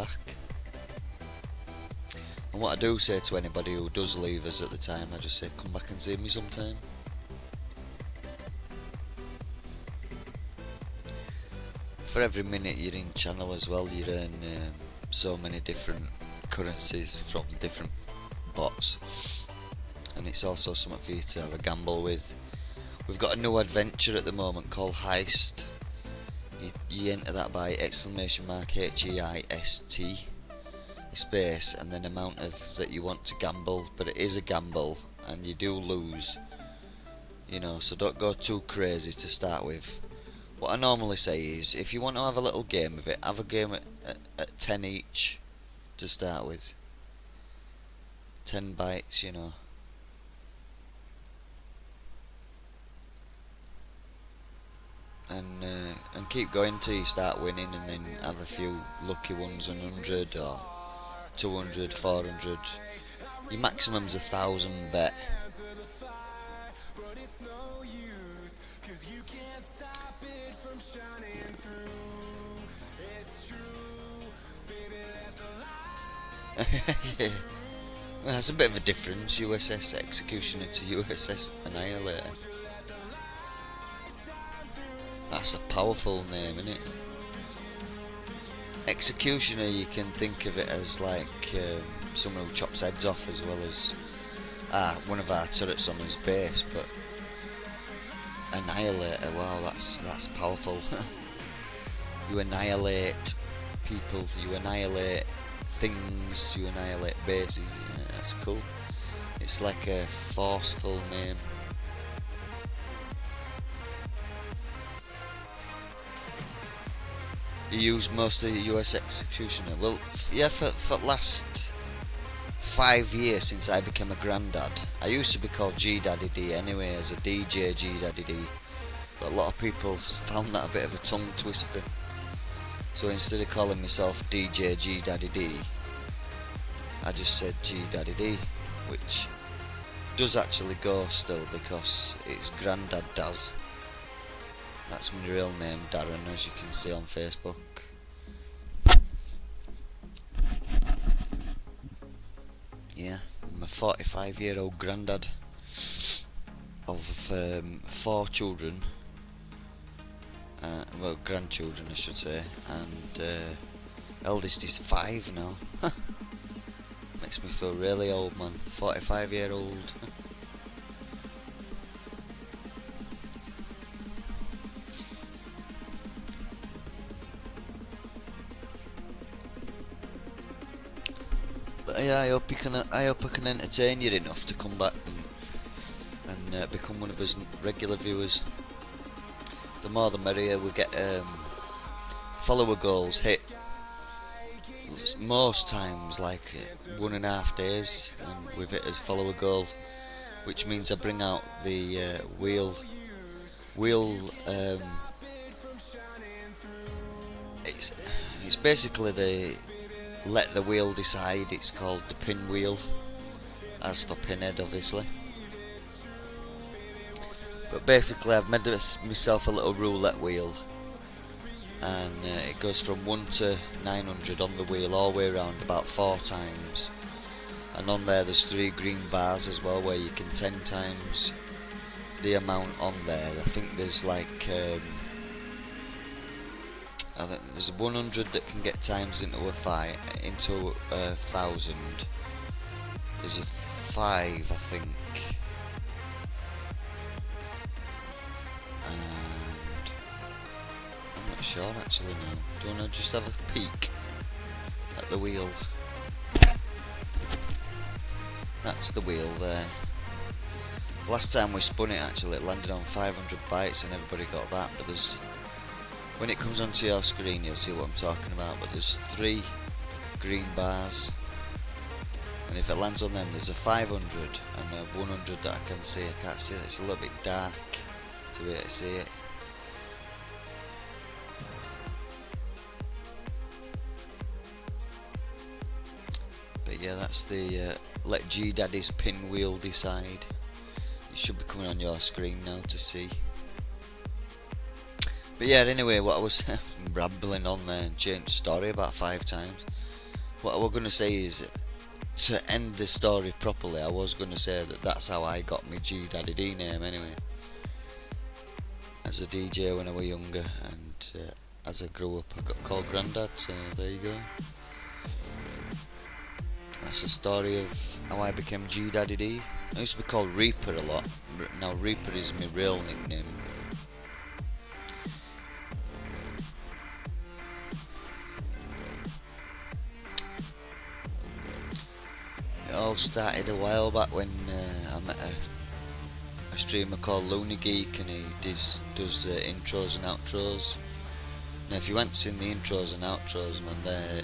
back. And what I do say to anybody who does leave us at the time, I just say, come back and see me sometime. For every minute you're in channel as well, you earn so many different currencies from different bots, and it's also something for you to have a gamble with. We've got a new adventure at the moment called Heist. You enter that by !HEIST space and then amount of that you want to gamble, but it is a gamble and you do lose, you know, so don't go too crazy to start with. What I normally say is, if you want to have a little game of it, have a game at 10 each to start with. 10 bites, you know. And keep going till you start winning, and then have a few lucky ones, 100 or 200, 400. Your maximum's 1,000 bet. Yeah. Well, that's a bit of a difference, USS Executioner to USS Annihilator. That's a powerful name, isn't it? Executioner, you can think of it as like someone who chops heads off, as well as one of our turrets on his base, but Annihilator, wow, that's powerful. You annihilate people, you annihilate things, you annihilate bases. Yeah, that's cool. It's like a forceful name. You use most of the US Executioner. Well, yeah, for the last 5 years since I became a granddad. I used to be called G Daddy D anyway, as a DJ G Daddy D, but a lot of people found that a bit of a tongue twister. So instead of calling myself DJ G Daddy D, I just said G Daddy D, which does actually go still because it's Grandad Daz. That's my real name, Darren, as you can see on Facebook. Yeah, I'm a 45-year-old granddad of 4 children. Well, grandchildren I should say, and eldest is 5 now. Makes me feel really old, man. 45-year-old. But yeah, I hope I can entertain you enough to come back and become one of us regular viewers. The more the merrier. We get follower goals hit most times like 1.5 days, and we've hit as follower goal, which means I bring out the wheel. It's basically the let the wheel decide. It's called the pinwheel, as for pinhead, obviously. But basically, I've made myself a little roulette wheel, and it goes from 1 to 900 on the wheel all the way around about 4 times. And on there's 3 green bars as well, where you can 10 times the amount on there. I think there's like I think there's 100 that can get times into a 1,000. There's a 5, I think. And I'm not sure actually now. Do you want to just have a peek at the wheel? That's the wheel there. Last time we spun it, actually it landed on 500 bytes and everybody got that, but there's, when it comes onto your screen you'll see what I'm talking about, but there's 3 green bars, and if it lands on them there's a 500 and a 100 that I can see. I can't see it, it's a little bit dark to be able to see it. But yeah, that's the let G Daddy's pinwheel decide. It should be coming on your screen now to see. But yeah, anyway, what I was rambling on there and changed story about 5 times. what I was going to say is, to end the story properly, I was going to say that that's how I got my G Daddy D name anyway, as a DJ when I was younger, and as I grew up I got called Grandad, so there you go. That's the story of how I became G Daddy D. I used to be called Reaper a lot, now Reaper is my real nickname. It all started a while back when I met a streamer called Looney Geek, and he does intros and outros. Now if you haven't seen the intros and outros, man, they're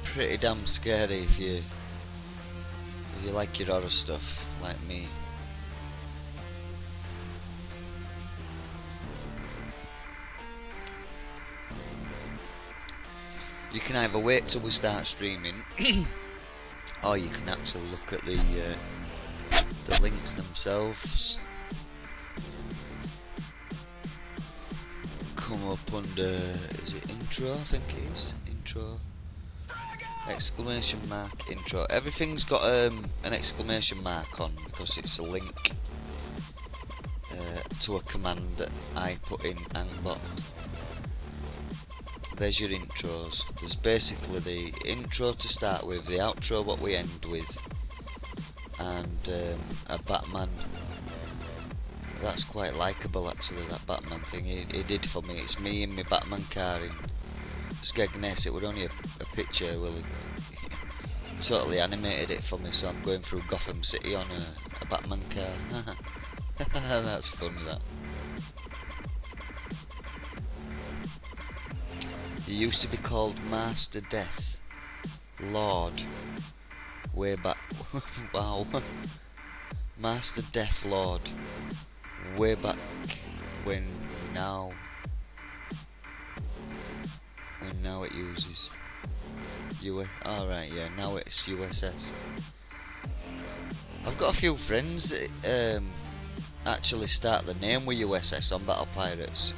pretty damn scary if you like your horror stuff like me. You can either wait till we start streaming or you can actually look at the links themselves. Come up under, is it intro? I think it is intro, exclamation mark intro. Everything's got an exclamation mark on because it's a link to a command that I put in Angbot. There's your intros. There's basically the intro to start with, the outro what we end with, and a Batman. That's quite likeable actually, that Batman thing he did for me. It's me in my Batman car in Skegness. It was only a picture, well he totally animated it for me, so I'm going through Gotham City on a Batman car. That's funny that. He used to be called Master Death Lord way back. Wow. Master Death Lord way back when now it uses alright, yeah, now it's USS. I've got a few friends that actually start the name with USS on Battle Pirates.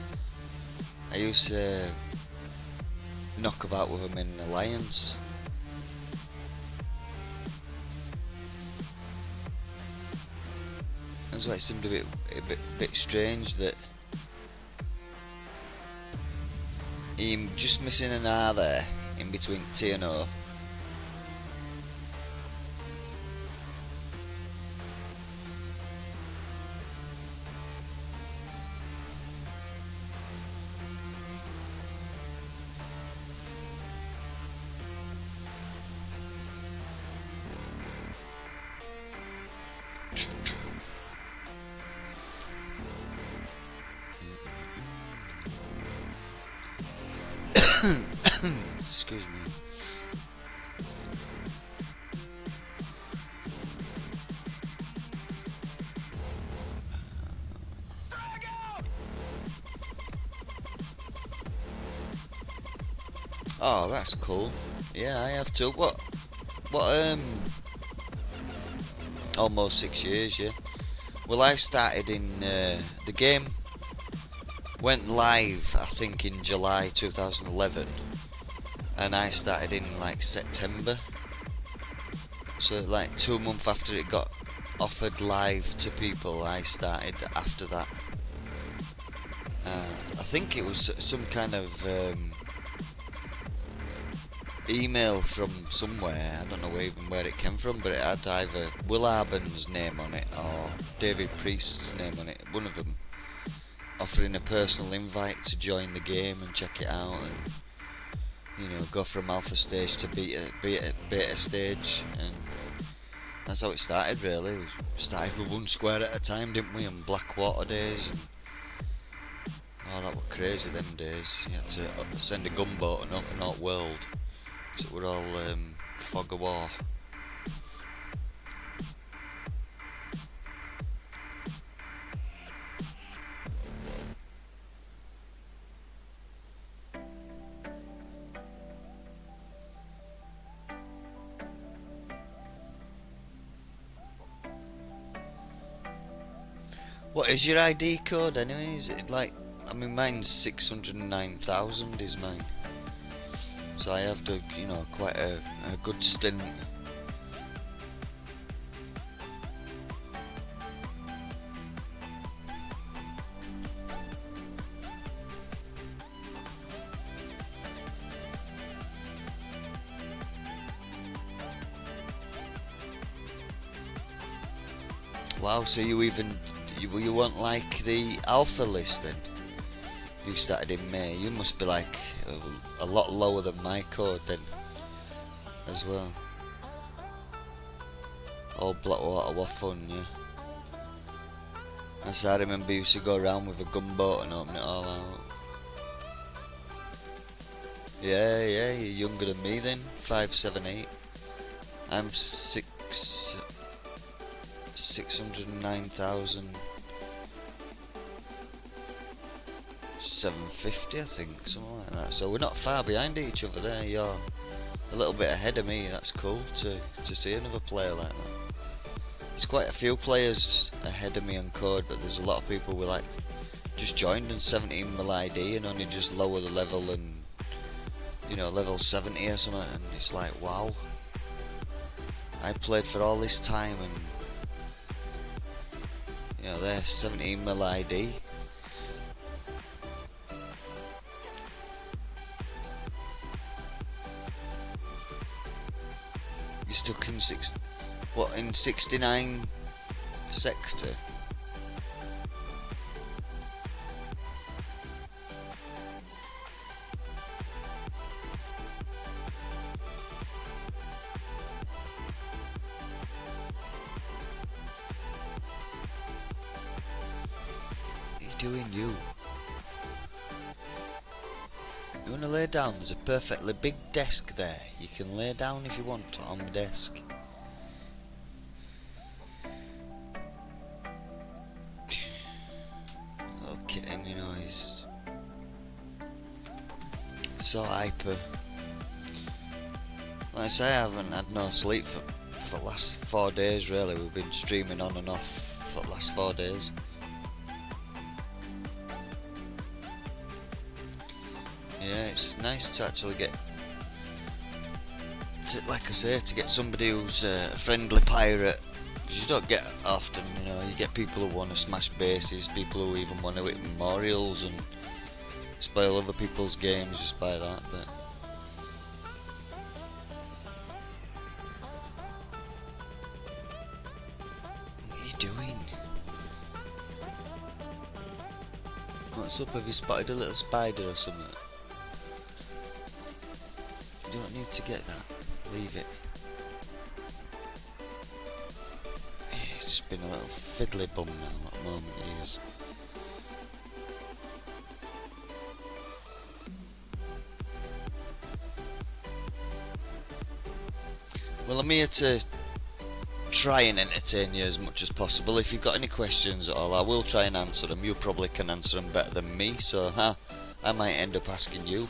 I used to knock about with them in Alliance. That's why it seemed a bit strange that I'm just missing an R there in between T and O. Excuse me. Oh, that's cool. Yeah, I have to. What, almost 6 years, yeah. Well, I started in, the game went live, I think, in July 2011. And I started in, like, September. So, like, 2 months after it got offered live to people, I started after that. I think it was some kind of email from somewhere. I don't know even where it came from, but it had either Will Arbon's name on it or David Priest's name on it, one of them, offering a personal invite to join the game and check it out, and, you know, go from alpha stage to beta stage. And that's how it started, really. We started with one square at a time, didn't we, on Blackwater days, and oh, that were crazy them days. You had to send a gunboat and open out world, because it were all fog of war. What is your ID code anyway? Is it like, I mean, mine's 609,000 is mine. So I have to, you know, quite a good stint. Wow, so you weren't like the alpha list then? You started in May. You must be like a lot lower than my code then, as well. All Blackwater were fun, yeah. As I remember, you used to go around with a gunboat and open it all out. Yeah, yeah, you're younger than me then. 5, 7, 8. I'm 609,750, I think, something like that. So we're not far behind each other there. You're a little bit ahead of me. That's cool to see another player like that. There's quite a few players ahead of me on code, but there's a lot of people with like just joined in 17 mil ID and only just lower the level and, you know, level 70 or something, and it's like, wow, I played for all this time and, you know, they're 17 mil ID. You're stuck in in 69 sector? Doing you wanna lay down? There's a perfectly big desk there. You can lay down if you want on the desk. Okay, and you know, he's so hyper. Like I say, I haven't had no sleep for the last 4 days really. We've been streaming on and off for the last 4 days. Yeah, it's nice to actually get, like I say, to get somebody who's a friendly pirate, because you don't get often, you know. You get people who want to smash bases, people who even want to hit memorials and spoil other people's games just by that, but what are you doing? What's up? Have you spotted a little spider or something? You don't need to get that. Leave it. He's just been a little fiddly bum now at the moment, he is. Well, I'm here to try and entertain you as much as possible. If you've got any questions at all, I will try and answer them. You probably can answer them better than me, so I might end up asking you.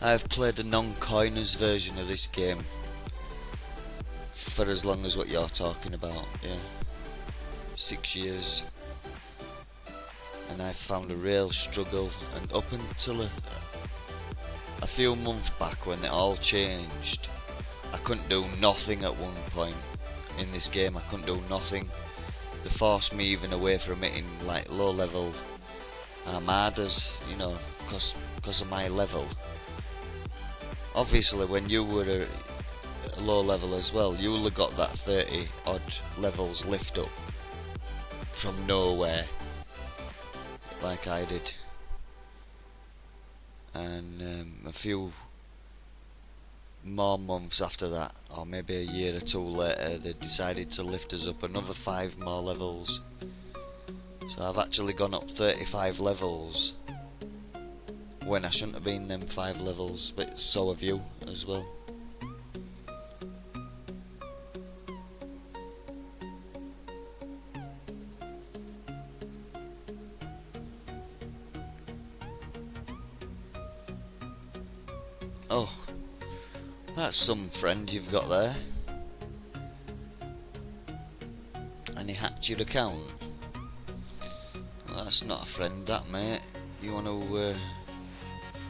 I've played a non-coiners version of this game for as long as what you're talking about, yeah. 6 years. And I've found a real struggle, and up until a few months back when it all changed, I couldn't do nothing at one point in this game. I couldn't do nothing. They forced me even away from hitting like low level armadas, you know, because of my level. Obviously when you were a low level as well, you'll have got that 30 odd levels lift up from nowhere like I did. And a few more months after that, or maybe a year or two later, they decided to lift us up another 5 more levels. So I've actually gone up 35 levels when I shouldn't have been them 5 levels, but so have you as well. Oh, that's some friend you've got there. And he hacked your account? Well, that's not a friend, that, mate. You want to